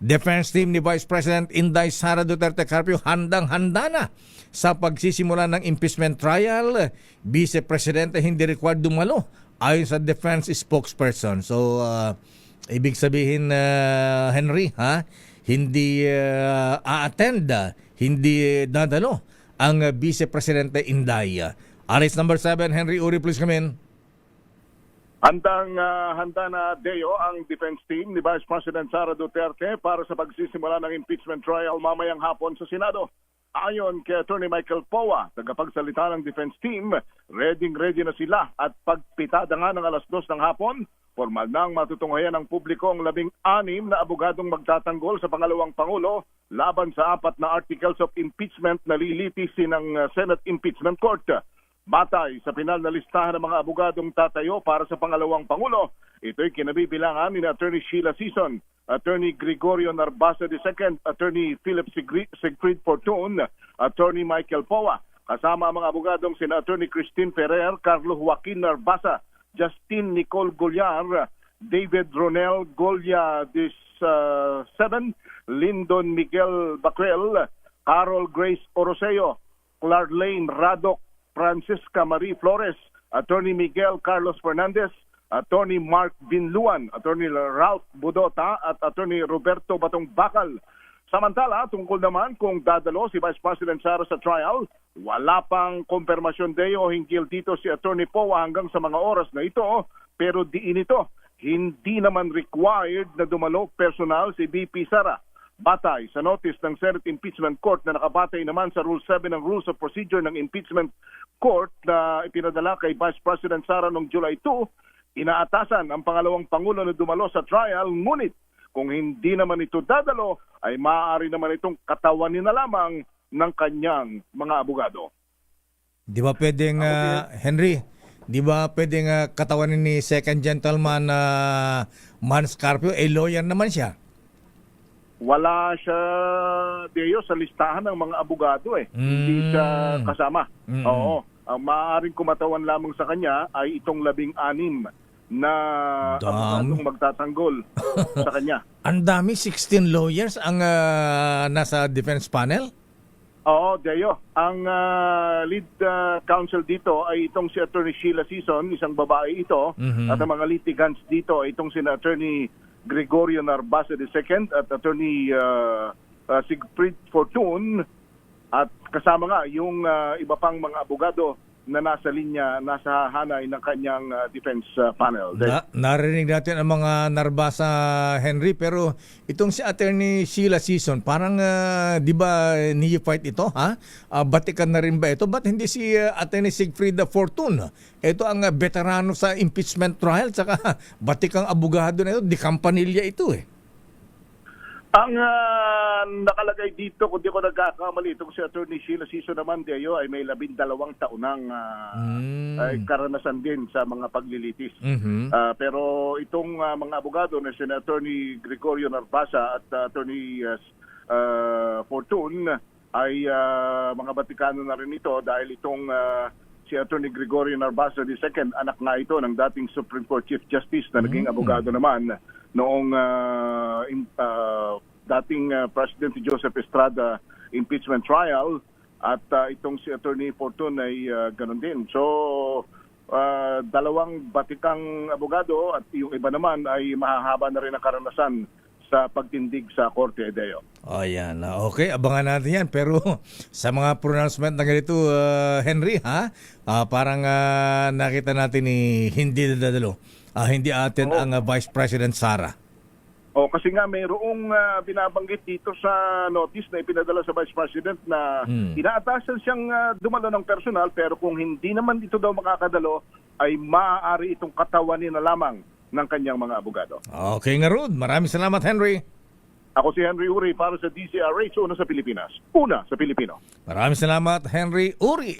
defense team ni Vice President Inday Sara Duterte Carpio handang-handa na sa pagsisimula ng impeachment trial. Vice Presidente hindi required dumalo ayon sa defense spokesperson. So, ibig sabihin, Henry, hindi a-attend, hindi dadalo ang Vice Presidente Inday. Aris number 7, Henry Uri, please come in. Handa na, Deo, ang defense team ni Vice President Sara Duterte para sa pagsisimula ng impeachment trial mamayang hapon sa Senado. Ayon kay Attorney Michael Poa, tagapagsalita ng defense team, ready na sila at pagpitada nga ng alas 2 ng hapon, formal nang matutunghayan ng publiko ang 16 na abogadong magtatanggol sa pangalawang Pangulo laban sa 4 na articles of impeachment na lilitisin ng Senate Impeachment Court. Batay sa pinal na listahan ng mga abogadong tatayo para sa pangalawang Pangulo, ito'y kinabibilangan ni Attorney Sheila Sison, Attorney Gregorio Narbasa II, Attorney Philip Sigfrid Fortun, Attorney Michael Poa, kasama ang mga abogadong sina Attorney Christine Ferrer, Carlo Joaquin Narbasa, Justin Nicole Goliar, David Ronel Golia VII, Lyndon Miguel Bacuel, Carol Grace Oroseo, Clarlane Radok, Francisca Marie Flores, Attorney Miguel Carlos Fernandez, Attorney Mark Binluan, Attorney Ralph Budota at Attorney Roberto Batong Bakal. Samantala, tungkol naman kung dadalo si Vice President Sara sa trial, wala pang kumpirmasyon Deo hinggil dito si Attorney Poa hanggang sa mga oras na ito, pero diin ito, hindi naman required na dumalo personal si VP Sara. Batay sa notice ng Senate Impeachment Court na nakabatay naman sa Rule 7 ng Rules of Procedure ng Impeachment Court na ipinadala kay Vice President Sara noong July 2, inaatasan ang pangalawang Pangulo na dumalo sa trial, ngunit kung hindi naman ito dadalo, ay maaari naman itong katawanin na lamang ng kanyang mga abogado. Di ba pwedeng, Henry, di ba pwedeng katawanin ni Second Gentleman Mans Carpio, lawyer naman siya? Wala siya, Deo, sa listahan ng mga abogado Hindi siya kasama. Oo. Ang maaaring kumatawan lamang sa kanya ay itong 16 na abogadong magtatanggol sa kanya. Ang dami, 16 lawyers ang nasa defense panel? Oo, Deo. Ang lead counsel dito ay itong si Attorney Sheila Sison, isang babae ito, at ang mga litigants dito ay itong si Attorney Gregorio Narbasa II at Attorney Sigfrid Fortun, at kasama nga yung iba pang mga abogado na nasa linya, nasa hanay ng kanyang defense panel. Narinig natin ang mga Narbasa, Henry, pero itong si Attorney Sheila Sison, parang di ba neophyte ito? Batikan na rin ba ito? Ba't hindi si Attorney Sigfrid Fortun? Ito ang veterano sa impeachment trial, saka batikang abogado na ito, di kampanilya ito Ang nakalagay dito, kung di ko nagkakamali, itong si Attorney Sheila Sison naman, Deo, ay may 12 taonang karanasan din sa mga paglilitis. Pero itong mga abogado na si Attorney Gregorio Narbasa at Attorney Fortun ay mga Batikano na rin ito dahil itong si Attorney Gregorio Narbasa II, anak nga ito ng dating Supreme Court Chief Justice na naging abogado naman noong dating President Joseph Estrada impeachment trial, at itong si Attorney Fortun ay ganun din. So, dalawang batikang abogado at yung iba naman ay mahahaba na rin ang karanasan sa pagtindig sa Korte, Deo. Yan. Okay, abangan natin yan. Pero sa mga pronouncement na ganito, Henry, parang nakita natin hindi dadalo. Hindi attend ang Vice President Sara. Kasi nga mayroong binabanggit dito sa notice na ipinadala sa Vice President na inaatasan siyang dumalo ng personal, pero kung hindi naman dito daw makakadalo, ay maaari itong katawanin na lamang ng kanyang mga abogado. Okay nga, Rod. Maraming salamat, Henry. Ako si Henry Uri para sa DCRH, una sa Pilipinas. Una sa Pilipino. Maraming salamat, Henry Uri.